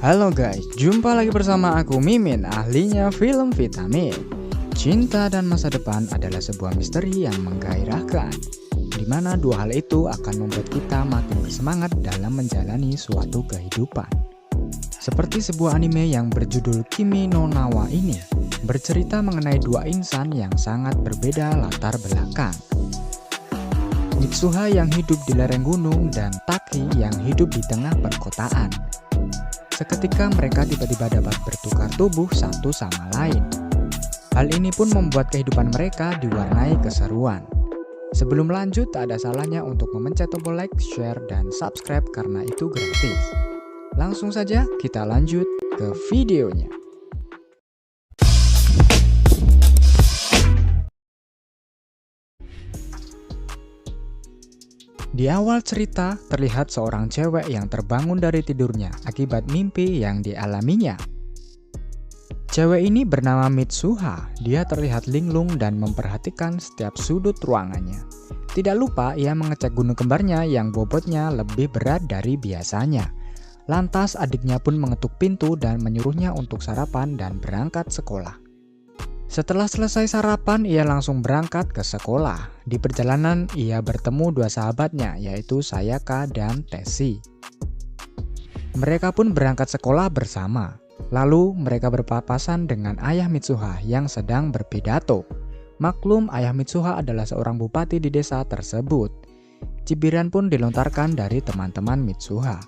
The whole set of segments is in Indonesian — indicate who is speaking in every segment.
Speaker 1: Halo guys, jumpa lagi bersama aku Mimin, ahlinya film vitamin. Cinta dan masa depan adalah sebuah misteri yang menggairahkan, di mana dua hal itu akan membuat kita makin bersemangat dalam menjalani suatu kehidupan. Seperti sebuah anime yang berjudul Kimi no Na wa ini, bercerita mengenai dua insan yang sangat berbeda latar belakang. Mitsuha yang hidup di lereng gunung dan Taki yang hidup di tengah perkotaan. Seketika mereka tiba-tiba dapat bertukar tubuh satu sama lain. Hal ini pun membuat kehidupan mereka diwarnai keseruan. Sebelum lanjut, tak ada salahnya untuk memencet tombol like, share, dan subscribe karena itu gratis. Langsung saja kita lanjut ke videonya. Di awal cerita, terlihat seorang cewek yang terbangun dari tidurnya akibat mimpi yang dialaminya. Cewek ini bernama Mitsuha. Dia terlihat linglung dan memperhatikan setiap sudut ruangannya. Tidak lupa ia mengecek gunung kembarnya yang bobotnya lebih berat dari biasanya. Lantas adiknya pun mengetuk pintu dan menyuruhnya untuk sarapan dan berangkat sekolah. Setelah selesai sarapan, ia langsung berangkat ke sekolah. Di perjalanan, ia bertemu dua sahabatnya, yaitu Sayaka dan Teshi. Mereka pun berangkat sekolah bersama. Lalu, mereka berpapasan dengan ayah Mitsuha yang sedang berpidato. Maklum, ayah Mitsuha adalah seorang bupati di desa tersebut. Cibiran pun dilontarkan dari teman-teman Mitsuha.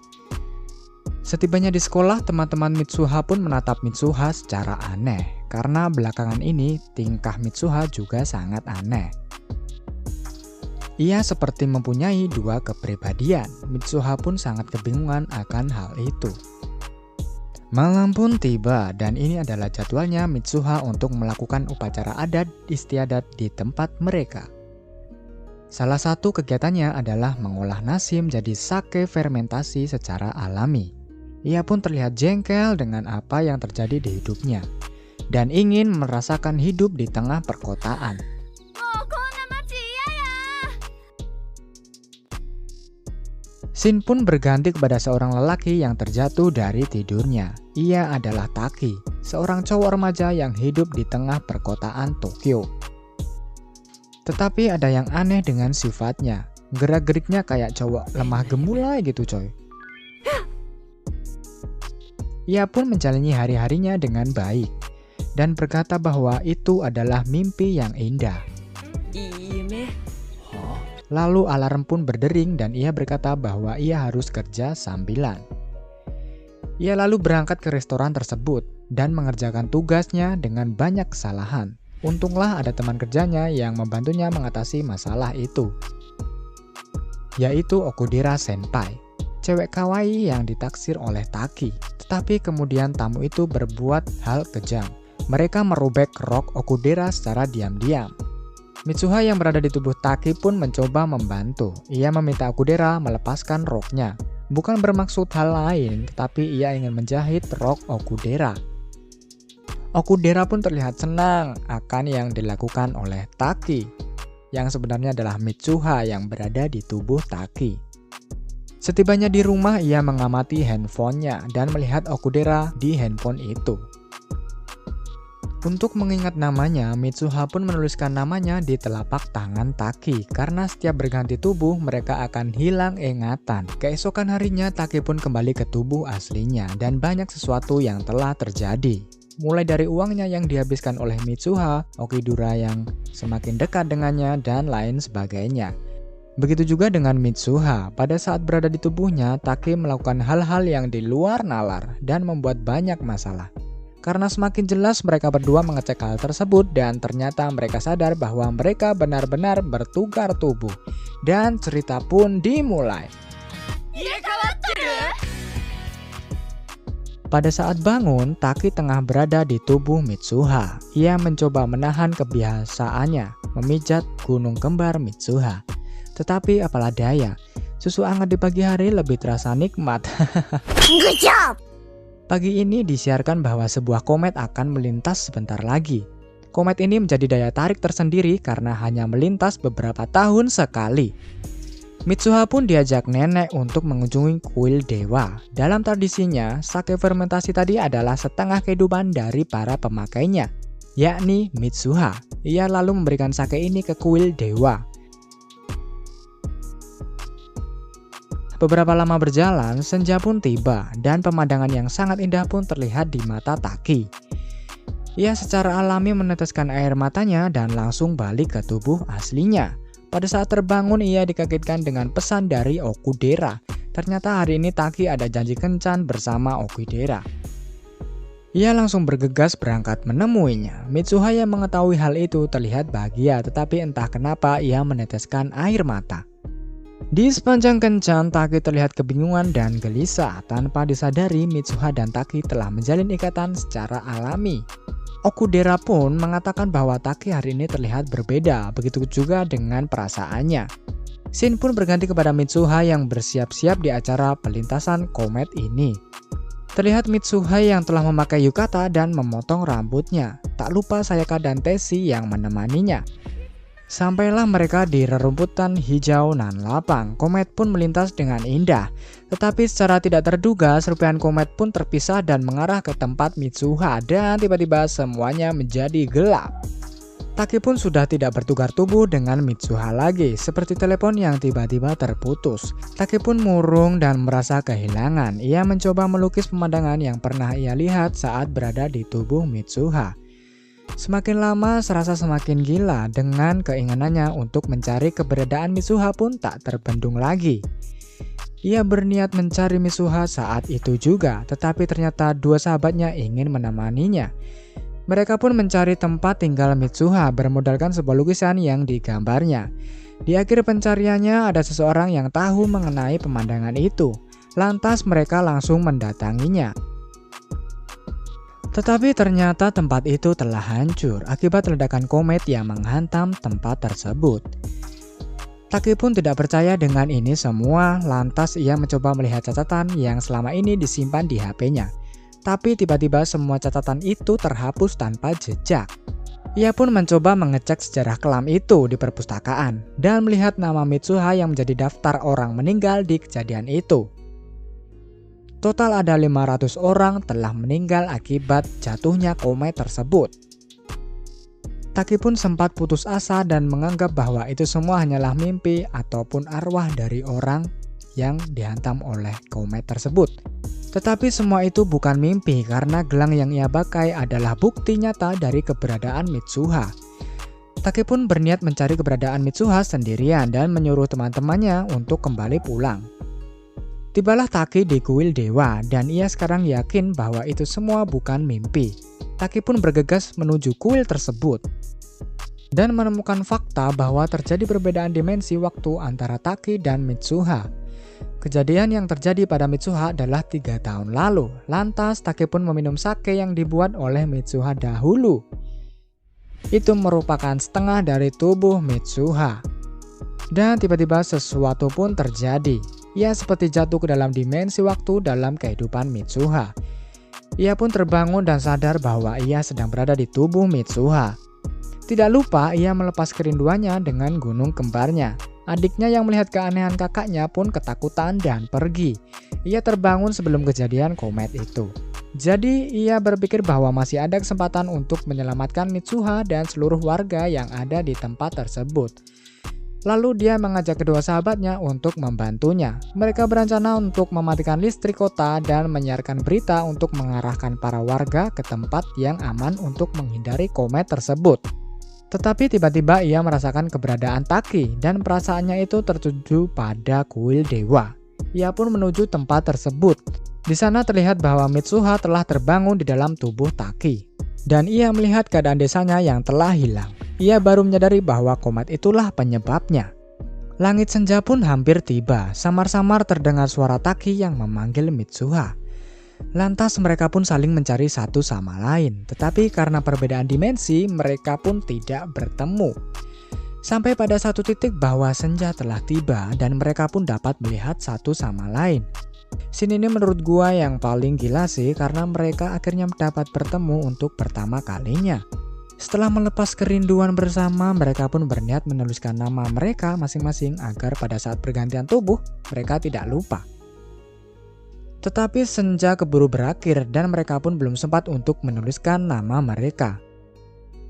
Speaker 1: Setibanya di sekolah, teman-teman Mitsuha pun menatap Mitsuha secara aneh. Karena belakangan ini, tingkah Mitsuha juga sangat aneh. Ia seperti mempunyai dua kepribadian. Mitsuha pun sangat kebingungan akan hal itu. Malam pun tiba dan ini adalah jadwalnya Mitsuha untuk melakukan upacara adat istiadat di tempat mereka. Salah satu kegiatannya adalah mengolah nasi menjadi sake fermentasi secara alami. Ia pun terlihat jengkel dengan apa yang terjadi di hidupnya dan ingin merasakan hidup di tengah perkotaan. Scene pun berganti kepada seorang lelaki yang terjatuh dari tidurnya. Ia adalah Taki, seorang cowok remaja yang hidup di tengah perkotaan Tokyo. Tetapi ada yang aneh dengan sifatnya. Gerak-geriknya kayak cowok lemah gemulai gitu coy. Ia pun menjalani hari-harinya dengan baik dan berkata bahwa itu adalah mimpi yang indah. Lalu alarm pun berdering dan ia berkata bahwa ia harus kerja sambilan. Ia lalu berangkat ke restoran tersebut dan mengerjakan tugasnya dengan banyak kesalahan. Untunglah ada teman kerjanya yang membantunya mengatasi masalah itu, yaitu Okudera Senpai, cewek kawaii yang ditaksir oleh Taki. Tetapi kemudian tamu itu berbuat hal kejam. Mereka merobek rok Okudera secara diam-diam. Mitsuha yang berada di tubuh Taki pun mencoba membantu. Ia meminta Okudera melepaskan roknya. Bukan bermaksud hal lain, tetapi ia ingin menjahit rok Okudera. Okudera pun terlihat senang akan yang dilakukan oleh Taki, yang sebenarnya adalah Mitsuha yang berada di tubuh Taki. Setibanya di rumah, ia mengamati handphonenya dan melihat Okudera di handphone itu. Untuk mengingat namanya, Mitsuha pun menuliskan namanya di telapak tangan Taki. Karena setiap berganti tubuh, mereka akan hilang ingatan. Keesokan harinya, Taki pun kembali ke tubuh aslinya dan banyak sesuatu yang telah terjadi. Mulai dari uangnya yang dihabiskan oleh Mitsuha, Okidura yang semakin dekat dengannya, dan lain sebagainya. Begitu juga dengan Mitsuha. Pada saat berada di tubuhnya, Taki melakukan hal-hal yang di luar nalar dan membuat banyak masalah. Karena semakin jelas mereka berdua mengecek hal tersebut dan ternyata mereka sadar bahwa mereka benar-benar bertukar tubuh. Dan cerita pun dimulai. Pada saat bangun, Taki tengah berada di tubuh Mitsuha. Ia mencoba menahan kebiasaannya, memijat gunung kembar Mitsuha. Tetapi apalah daya, susu hangat di pagi hari lebih terasa nikmat. Good job! Pagi ini disiarkan bahwa sebuah komet akan melintas sebentar lagi. Komet ini menjadi daya tarik tersendiri karena hanya melintas beberapa tahun sekali. Mitsuha pun diajak nenek untuk mengunjungi kuil dewa. Dalam tradisinya, sake fermentasi tadi adalah setengah kehidupan dari para pemakainya, yakni Mitsuha. Ia lalu memberikan sake ini ke kuil dewa. Beberapa lama berjalan, senja pun tiba dan pemandangan yang sangat indah pun terlihat di mata Taki. Ia secara alami meneteskan air matanya dan langsung balik ke tubuh aslinya. Pada saat terbangun, ia dikagetkan dengan pesan dari Okudera. Ternyata hari ini Taki ada janji kencan bersama Okudera. Ia langsung bergegas berangkat menemuinya. Mitsuha yang mengetahui hal itu terlihat bahagia, tetapi entah kenapa ia meneteskan air mata. Di sepanjang kencan, Taki terlihat kebingungan dan gelisah. Tanpa disadari, Mitsuha dan Taki telah menjalin ikatan secara alami. Okudera pun mengatakan bahwa Taki hari ini terlihat berbeda, begitu juga dengan perasaannya. Scene pun berganti kepada Mitsuha yang bersiap-siap di acara pelintasan komet ini. Terlihat Mitsuha yang telah memakai yukata dan memotong rambutnya. Tak lupa Sayaka dan Teshi yang menemaninya. Sampailah mereka di rerumputan hijau nan lapang. Komet pun melintas dengan indah. Tetapi secara tidak terduga, serpihan komet pun terpisah dan mengarah ke tempat Mitsuha. Dan tiba-tiba semuanya menjadi gelap. Taki pun sudah tidak bertukar tubuh dengan Mitsuha lagi. Seperti telepon yang tiba-tiba terputus. Taki pun murung dan merasa kehilangan. Ia mencoba melukis pemandangan yang pernah ia lihat saat berada di tubuh Mitsuha. Semakin lama serasa semakin gila. Dengan keinginannya untuk mencari keberadaan Mitsuha pun tak terbendung lagi. Ia berniat mencari Mitsuha saat itu juga, tetapi ternyata dua sahabatnya ingin menemaninya. Mereka pun mencari tempat tinggal Mitsuha bermodalkan sebuah lukisan yang digambarnya. Di akhir pencariannya ada seseorang yang tahu mengenai pemandangan itu. Lantas mereka langsung mendatanginya. Tetapi ternyata tempat itu telah hancur akibat ledakan komet yang menghantam tempat tersebut. Taki pun tidak percaya dengan ini semua, lantas ia mencoba melihat catatan yang selama ini disimpan di HP-nya. Tapi tiba-tiba semua catatan itu terhapus tanpa jejak. Ia pun mencoba mengecek sejarah kelam itu di perpustakaan dan melihat nama Mitsuha yang menjadi daftar orang meninggal di kejadian itu. Total ada 500 orang telah meninggal akibat jatuhnya komet tersebut. Taki pun sempat putus asa dan menganggap bahwa itu semua hanyalah mimpi ataupun arwah dari orang yang dihantam oleh komet tersebut. Tetapi semua itu bukan mimpi karena gelang yang ia pakai adalah bukti nyata dari keberadaan Mitsuha. Taki pun berniat mencari keberadaan Mitsuha sendirian dan menyuruh teman-temannya untuk kembali pulang. Tibalah Taki di kuil dewa dan ia sekarang yakin bahwa itu semua bukan mimpi. Taki pun bergegas menuju kuil tersebut dan menemukan fakta bahwa terjadi perbedaan dimensi waktu antara Taki dan Mitsuha. Kejadian yang terjadi pada Mitsuha adalah 3 tahun lalu. Lantas Taki pun meminum sake yang dibuat oleh Mitsuha dahulu. Itu merupakan setengah dari tubuh Mitsuha. Dan tiba-tiba sesuatu pun terjadi. Ia seperti jatuh ke dalam dimensi waktu dalam kehidupan Mitsuha. Ia pun terbangun dan sadar bahwa ia sedang berada di tubuh Mitsuha. Tidak lupa ia melepas kerinduannya dengan gunung kembarnya. Adiknya yang melihat keanehan kakaknya pun ketakutan dan pergi. Ia terbangun sebelum kejadian komet itu. Jadi ia berpikir bahwa masih ada kesempatan untuk menyelamatkan Mitsuha dan seluruh warga yang ada di tempat tersebut. Lalu dia mengajak kedua sahabatnya untuk membantunya. Mereka berencana untuk mematikan listrik kota dan menyiarkan berita untuk mengarahkan para warga ke tempat yang aman untuk menghindari komet tersebut. Tetapi tiba-tiba ia merasakan keberadaan Taki dan perasaannya itu tertuju pada kuil dewa. Ia pun menuju tempat tersebut. Di sana terlihat bahwa Mitsuha telah terbangun di dalam tubuh Taki. Dan ia melihat keadaan desanya yang telah hilang. Ia baru menyadari bahwa komet itulah penyebabnya. Langit senja pun hampir tiba. Samar-samar terdengar suara Taki yang memanggil Mitsuha. Lantas mereka pun saling mencari satu sama lain. Tetapi karena perbedaan dimensi, mereka pun tidak bertemu. Sampai pada satu titik bahwa senja telah tiba dan mereka pun dapat melihat satu sama lain. Scene ini menurut gua yang paling gila sih karena mereka akhirnya dapat bertemu untuk pertama kalinya. Setelah melepas kerinduan bersama, mereka pun berniat menuliskan nama mereka masing-masing agar pada saat pergantian tubuh, mereka tidak lupa. Tetapi senja keburu berakhir dan mereka pun belum sempat untuk menuliskan nama mereka.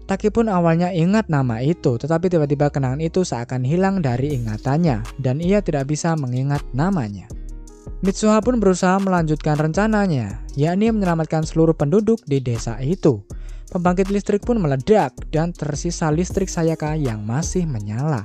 Speaker 1: Taki pun awalnya ingat nama itu, tetapi tiba-tiba kenangan itu seakan hilang dari ingatannya dan ia tidak bisa mengingat namanya. Mitsuha pun berusaha melanjutkan rencananya, yakni menyelamatkan seluruh penduduk di desa itu. Pembangkit listrik pun meledak dan tersisa listrik Sayaka yang masih menyala.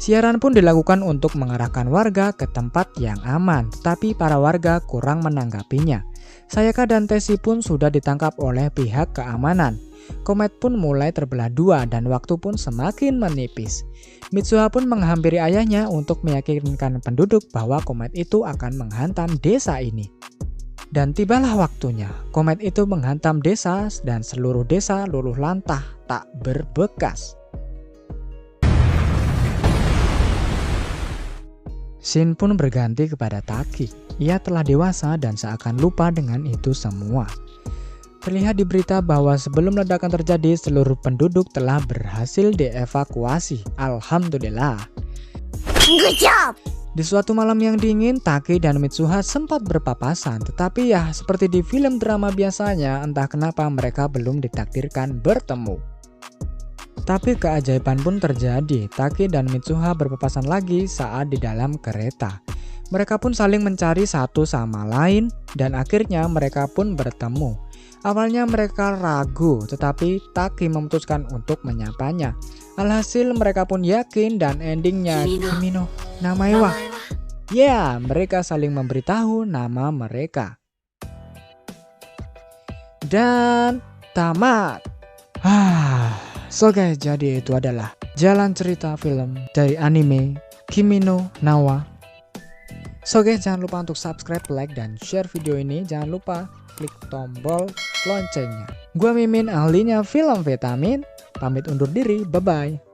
Speaker 1: Siaran pun dilakukan untuk mengarahkan warga ke tempat yang aman, tetapi para warga kurang menanggapinya. Sayaka dan Teshi pun sudah ditangkap oleh pihak keamanan. Komet pun mulai terbelah dua dan waktu pun semakin menipis. Mitsuha pun menghampiri ayahnya untuk meyakinkan penduduk bahwa komet itu akan menghantam desa ini. Dan tibalah waktunya, komet itu menghantam desa dan seluruh desa luluh lantah tak berbekas. Shin pun berganti kepada Taki. Ia telah dewasa dan seakan lupa dengan itu semua. Terlihat di berita bahwa sebelum ledakan terjadi, seluruh penduduk telah berhasil dievakuasi. Alhamdulillah. Good job! Di suatu malam yang dingin, Taki dan Mitsuha sempat berpapasan. Tetapi ya seperti di film drama biasanya, entah kenapa mereka belum ditakdirkan bertemu. Tapi keajaiban pun terjadi. Taki dan Mitsuha berpapasan lagi saat di dalam kereta. Mereka pun saling mencari satu sama lain dan akhirnya mereka pun bertemu. Awalnya mereka ragu, tetapi Taki memutuskan untuk menyapanya. Alhasil mereka pun yakin dan endingnya Kimino Namaiwa. Ya, mereka saling memberitahu nama mereka. Dan tamat. So guys, jadi itu adalah jalan cerita film dari anime Kimino Nawa. So guys, jangan lupa untuk subscribe, like, dan share video ini. Jangan lupa klik tombol loncengnya. Gua Mimin, ahlinya film vitamin. Pamit undur diri, bye-bye.